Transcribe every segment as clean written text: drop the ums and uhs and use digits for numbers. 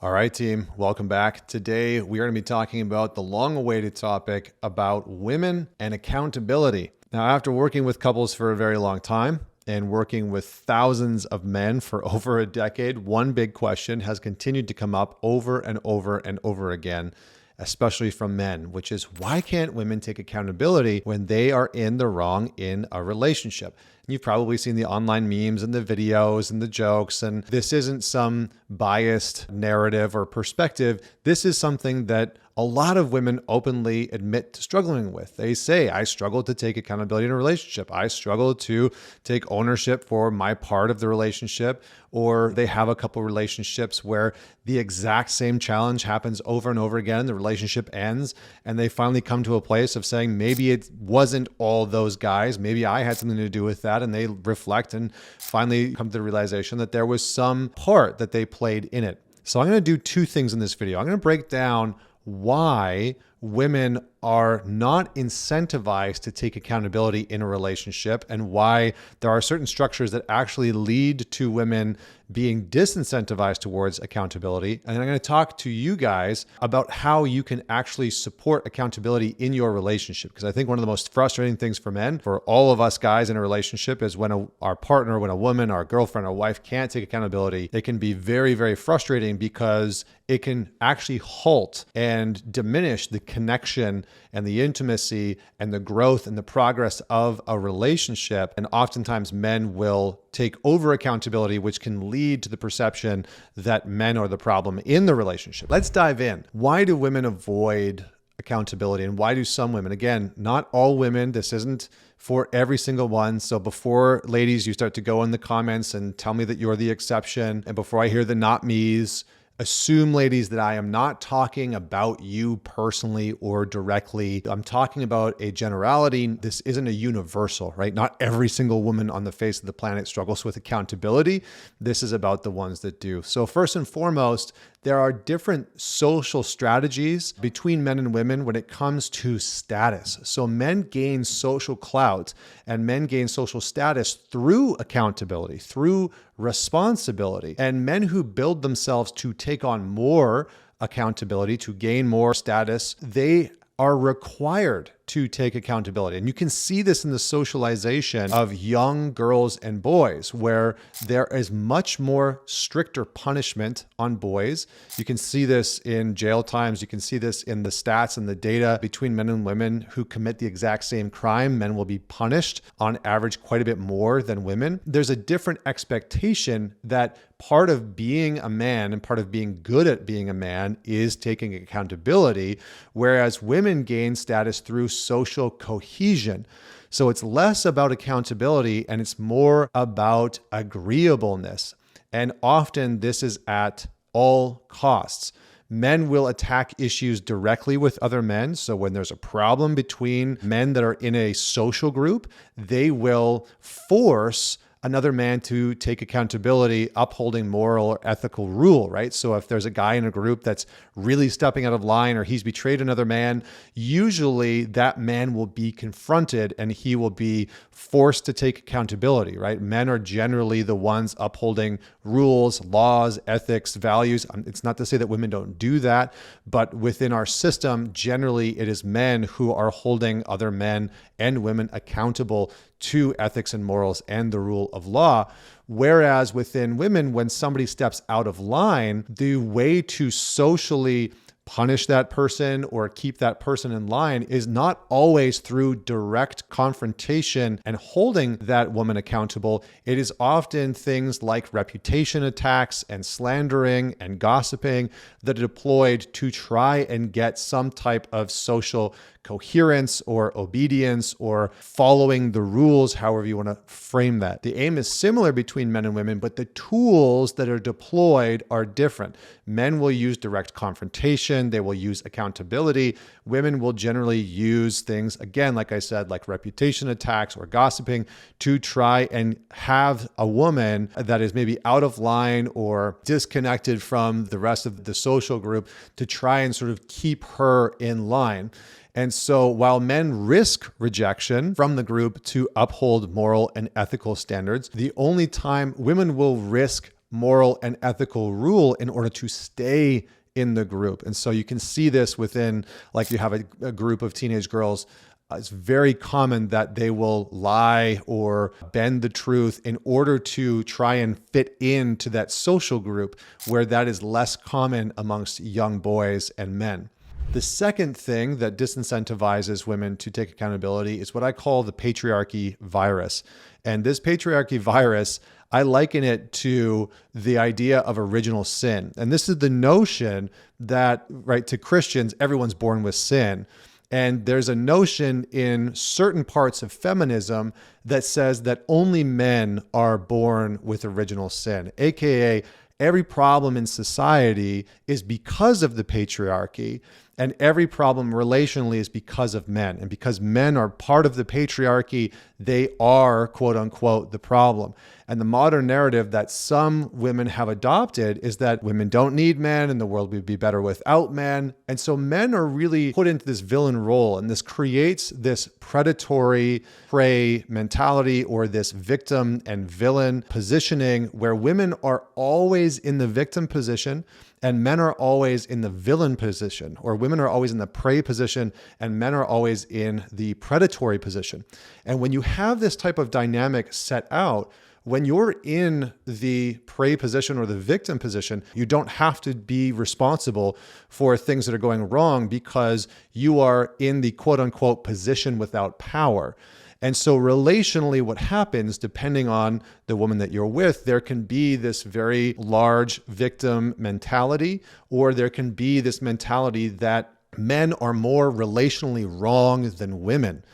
All right, team, welcome back. Today, we are going to be talking about the long-awaited topic about women and accountability. Now, after working with couples for a very long time and working with thousands of men for over a decade, one big question has continued to come up over and over and over again, especially from men, which is why can't women take accountability when they are in the wrong in a relationship? You've probably seen the online memes and the videos and the jokes, and this isn't some biased narrative or perspective. This is something that a lot of women openly admit to struggling with. They say, I struggle to take accountability in a relationship. I struggle to take ownership for my part of the relationship. Or they have a couple relationships where the exact same challenge happens over and over again. The relationship ends, and they finally come to a place of saying, maybe it wasn't all those guys. Maybe I had something to do with that. And they reflect and finally come to the realization that there was some part that they played in it. So I'm going to do two things in this video. I'm going to break down why women are not incentivized to take accountability in a relationship and why there are certain structures that actually lead to women being disincentivized towards accountability. And I'm going to talk to you guys about how you can actually support accountability in your relationship. Because I think one of the most frustrating things for men, for all of us guys in a relationship, is when our partner, when a woman, our girlfriend, our wife can't take accountability. It can be very, very frustrating because it can actually halt and diminish the connection and the intimacy and the growth and the progress of a relationship. And oftentimes men will take over accountability, which can lead to the perception that men are the problem in the relationship. Let's dive in. Why do women avoid accountability, and why do some women? Again, not all women. This isn't for every single one. So before, ladies, you start to go in the comments and tell me that you're the exception, and before I hear the not me's, assume, ladies, that I am not talking about you personally or directly. I'm talking about a generality. This isn't a universal, right? Not every single woman on the face of the planet struggles with accountability. This is about the ones that do. So first and foremost, there are different social strategies between men and women when it comes to status. So men gain social clout and men gain social status through accountability, through responsibility. And men who build themselves to take on more accountability, to gain more status, they are required to take accountability. And you can see this in the socialization of young girls and boys, where there is much more stricter punishment on boys. You can see this in jail times. You can see this in the stats and the data between men and women who commit the exact same crime. Men will be punished on average quite a bit more than women. There's a different expectation that part of being a man and part of being good at being a man is taking accountability, whereas women gain status through social cohesion. So it's less about accountability and it's more about agreeableness. And often this is at all costs. Men will attack issues directly with other men. So when there's a problem between men that are in a social group, they will force another man to take accountability, upholding moral or ethical rule, right? So if there's a guy in a group that's really stepping out of line or he's betrayed another man, usually that man will be confronted and he will be forced to take accountability, right? Men are generally the ones upholding rules, laws, ethics, values. It's not to say that women don't do that, but within our system, generally it is men who are holding other men and women accountable to ethics and morals and the rule of law. Whereas within women, when somebody steps out of line, the way to socially punish that person or keep that person in line is not always through direct confrontation and holding that woman accountable. It is often things like reputation attacks and slandering and gossiping that are deployed to try and get some type of social coherence or obedience or following the rules, however you want to frame that. The aim is similar between men and women, but the tools that are deployed are different. Men will use direct confrontation. They will use accountability. Women will generally use things, again, like I said, like reputation attacks or gossiping to try and have a woman that is maybe out of line or disconnected from the rest of the social group to try and sort of keep her in line. And so while men risk rejection from the group to uphold moral and ethical standards, the only time women will risk moral and ethical rule in order to stay in the group. And so you can see this within, like you have a group of teenage girls. It's very common that they will lie or bend the truth in order to try and fit into that social group where that is less common amongst young boys and men. The second thing that disincentivizes women to take accountability is what I call the patriarchy virus. And this patriarchy virus, I liken it to the idea of original sin. And this is the notion that, right, to Christians, everyone's born with sin. And there's a notion in certain parts of feminism that says that only men are born with original sin, aka every problem in society is because of the patriarchy, and every problem relationally is because of men. And because men are part of the patriarchy, they are, quote unquote, the problem. And the modern narrative that some women have adopted is that women don't need men and the world would be better without men. And so men are really put into this villain role, and this creates this predatory prey mentality or this victim and villain positioning where women are always in the victim position and men are always in the villain position, or women are always in the prey position and men are always in the predatory position. And when you have this type of dynamic set out, when you're in the prey position or the victim position, you don't have to be responsible for things that are going wrong because you are in the quote unquote position without power. And so relationally, what happens, depending on the woman that you're with, there can be this very large victim mentality, or there can be this mentality that men are more relationally wrong than women.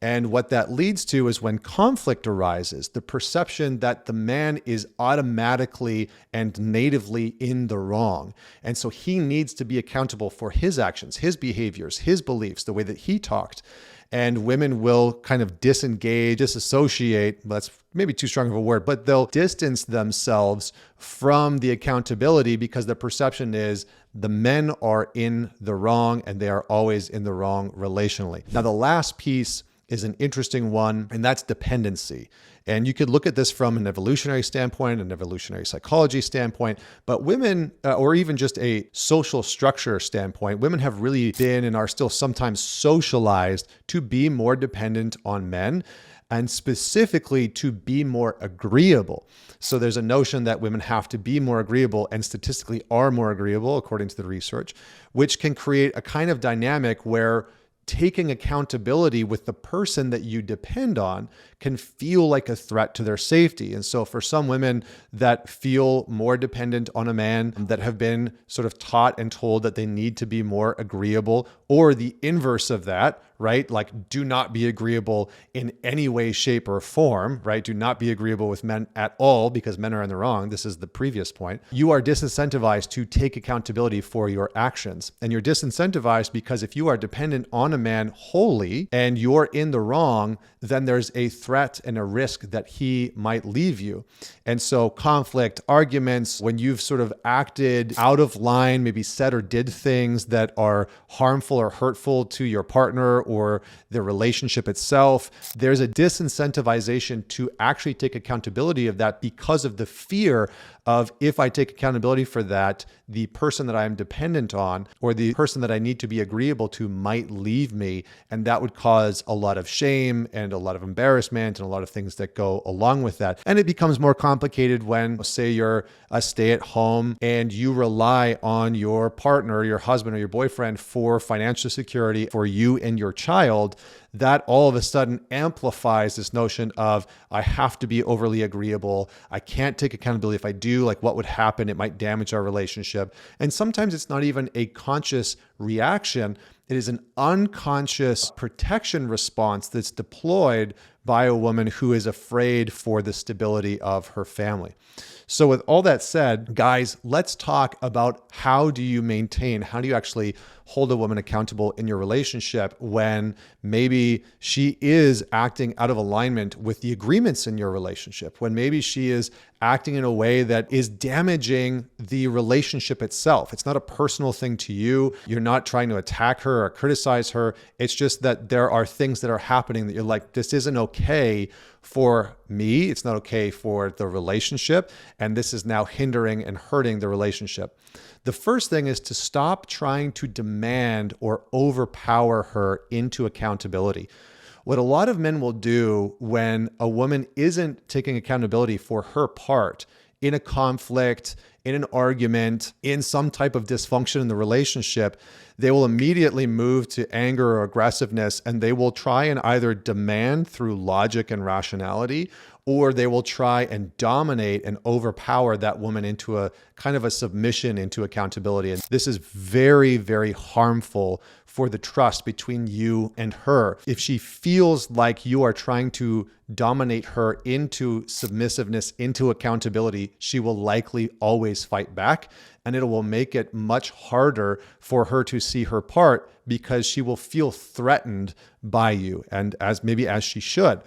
And what that leads to is when conflict arises, the perception that the man is automatically and natively in the wrong. And so he needs to be accountable for his actions, his behaviors, his beliefs, the way that he talked. And women will kind of disengage, disassociate, that's maybe too strong of a word, but they'll distance themselves from the accountability because the perception is the men are in the wrong and they are always in the wrong relationally. Now, the last piece is an interesting one, and that's dependency. And you could look at this from an evolutionary standpoint, an evolutionary psychology standpoint, but women, or even just a social structure standpoint, women have really been and are still sometimes socialized to be more dependent on men, and specifically to be more agreeable. So there's a notion that women have to be more agreeable and statistically are more agreeable, according to the research, which can create a kind of dynamic where taking accountability with the person that you depend on can feel like a threat to their safety. And so for some women that feel more dependent on a man, that have been sort of taught and told that they need to be more agreeable, or the inverse of that, right? Like, do not be agreeable in any way, shape, or form, right? Do not be agreeable with men at all because men are in the wrong. This is the previous point. You are disincentivized to take accountability for your actions. And you're disincentivized because if you are dependent on a man wholly and you're in the wrong, then there's a threat and a risk that he might leave you. And so conflict, arguments, when you've sort of acted out of line, maybe said or did things that are harmful or hurtful to your partner or the relationship itself, there's a disincentivization to actually take accountability of that because of the fear of, if I take accountability for that, the person that I'm dependent on or the person that I need to be agreeable to might leave me. And that would cause a lot of shame and a lot of embarrassment and a lot of things that go along with that. And it becomes more complicated when, say, you're a stay-at-home and you rely on your partner, your husband or your boyfriend for financial security for you and your child. That all of a sudden amplifies this notion of, I have to be overly agreeable. I can't take accountability. If I do, like, what would happen? It might damage our relationship. And sometimes it's not even a conscious reaction. It is an unconscious protection response that's deployed by a woman who is afraid for the stability of her family. So with all that said, guys, let's talk about how do you actually hold a woman accountable in your relationship when maybe she is acting out of alignment with the agreements in your relationship, when maybe she is acting in a way that is damaging the relationship itself. It's not a personal thing to you. You're not trying to attack her or criticize her. It's just that there are things that are happening that you're like, this isn't okay for me. It's not okay for the relationship. And this is now hindering and hurting the relationship. The first thing is to stop trying to demand or overpower her into accountability. What a lot of men will do when a woman isn't taking accountability for her part in a conflict, in an argument, in some type of dysfunction in the relationship, they will immediately move to anger or aggressiveness, and they will try and either demand through logic and rationality, or they will try and dominate and overpower that woman into a kind of a submission into accountability. And this is very, very harmful for the trust between you and her. If she feels like you are trying to dominate her into submissiveness, into accountability, she will likely always fight back. And it will make it much harder for her to see her part because she will feel threatened by you, and as she should.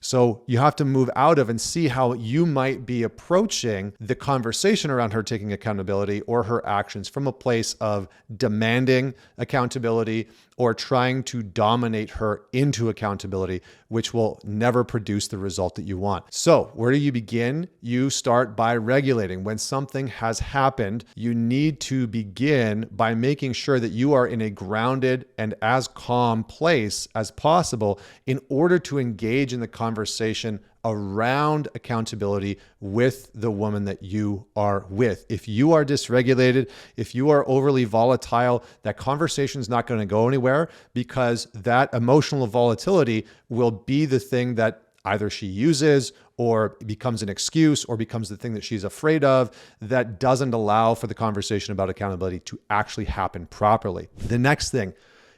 So you have to move out of and see how you might be approaching the conversation around her taking accountability or her actions from a place of demanding accountability or trying to dominate her into accountability, which will never produce the result that you want. So where do you begin? You start by regulating. When something has happened, you need to begin by making sure that you are in a grounded and as calm place as possible in order to engage in the conversation around accountability with the woman that you are with. If you are dysregulated, if you are overly volatile, that conversation is not going to go anywhere, because that emotional volatility will be the thing that either she uses or becomes an excuse or becomes the thing that she's afraid of, that doesn't allow for the conversation about accountability to actually happen properly. The next thing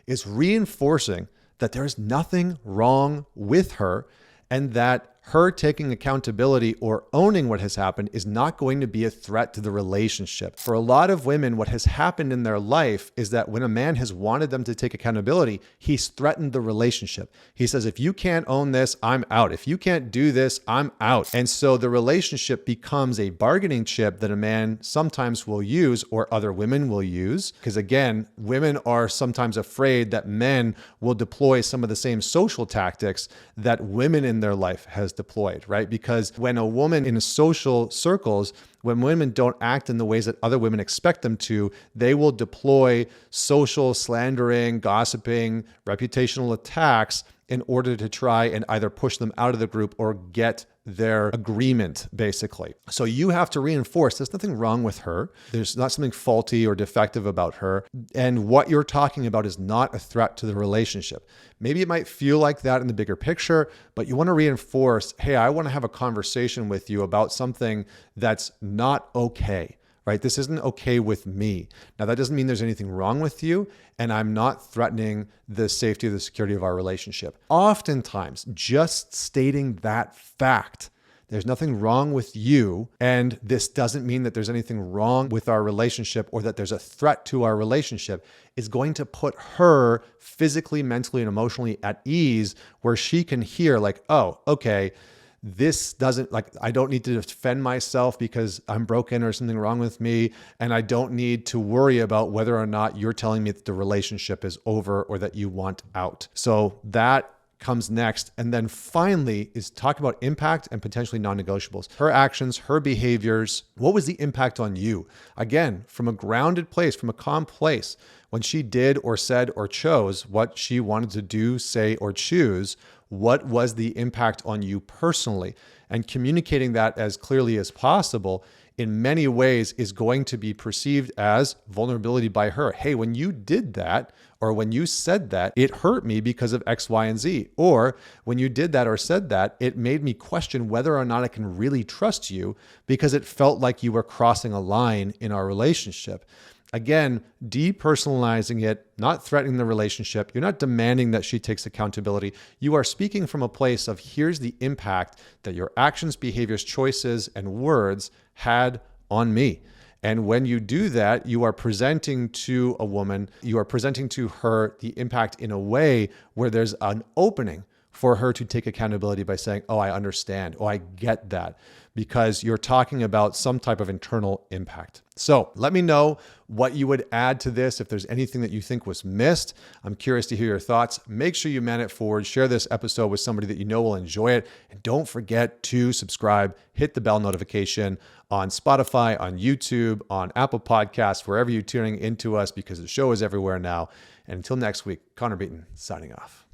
is reinforcing that there is nothing wrong with her, and that her taking accountability or owning what has happened is not going to be a threat to the relationship. For a lot of women, what has happened in their life is that when a man has wanted them to take accountability, he's threatened the relationship. He says, if you can't own this, I'm out. If you can't do this, I'm out. And so the relationship becomes a bargaining chip that a man sometimes will use, or other women will use. Because again, women are sometimes afraid that men will deploy some of the same social tactics that women in their life has deployed, right? Because when a woman in social circles, when women don't act in the ways that other women expect them to, they will deploy social slandering, gossiping, reputational attacks in order to try and either push them out of the group or get their agreement, basically. So you have to reinforce there's nothing wrong with her. There's not something faulty or defective about her. And what you're talking about is not a threat to the relationship. Maybe it might feel like that in the bigger picture, but you want to reinforce, hey, I want to have a conversation with you about something that's not okay. Right? This isn't okay with me. Now, that doesn't mean there's anything wrong with you, and I'm not threatening the safety or the security of our relationship. Oftentimes, just stating that fact, there's nothing wrong with you, and this doesn't mean that there's anything wrong with our relationship or that there's a threat to our relationship, is going to put her physically, mentally, and emotionally at ease, where she can hear like, oh, okay, this doesn't, like, I don't need to defend myself because I'm broken or something wrong with me. And I don't need to worry about whether or not you're telling me that the relationship is over or that you want out. So that comes next. And then finally is talk about impact and potentially non-negotiables. Her actions, her behaviors. What was the impact on you? Again, from a grounded place, from a calm place, when she did or said or chose what she wanted to do, say, or choose, what was the impact on you personally? And communicating that as clearly as possible in many ways is going to be perceived as vulnerability by her. Hey, when you did that, or when you said that, it hurt me because of X, Y, and Z. Or when you did that or said that, it made me question whether or not I can really trust you because it felt like you were crossing a line in our relationship. Again, depersonalizing it, not threatening the relationship. You're not demanding that she takes accountability. You are speaking from a place of here's the impact that your actions, behaviors, choices, and words had on me. And when you do that, you are presenting to a woman, you are presenting to her the impact in a way where there's an opening, for her to take accountability by saying, oh, I understand. Oh, I get that, because you're talking about some type of internal impact. So let me know what you would add to this. If there's anything that you think was missed, I'm curious to hear your thoughts. Make sure you man it forward. Share this episode with somebody that you know will enjoy it. And don't forget to subscribe, hit the bell notification on Spotify, on YouTube, on Apple Podcasts, wherever you're tuning into us, because the show is everywhere now. And until next week, Connor Beaton signing off.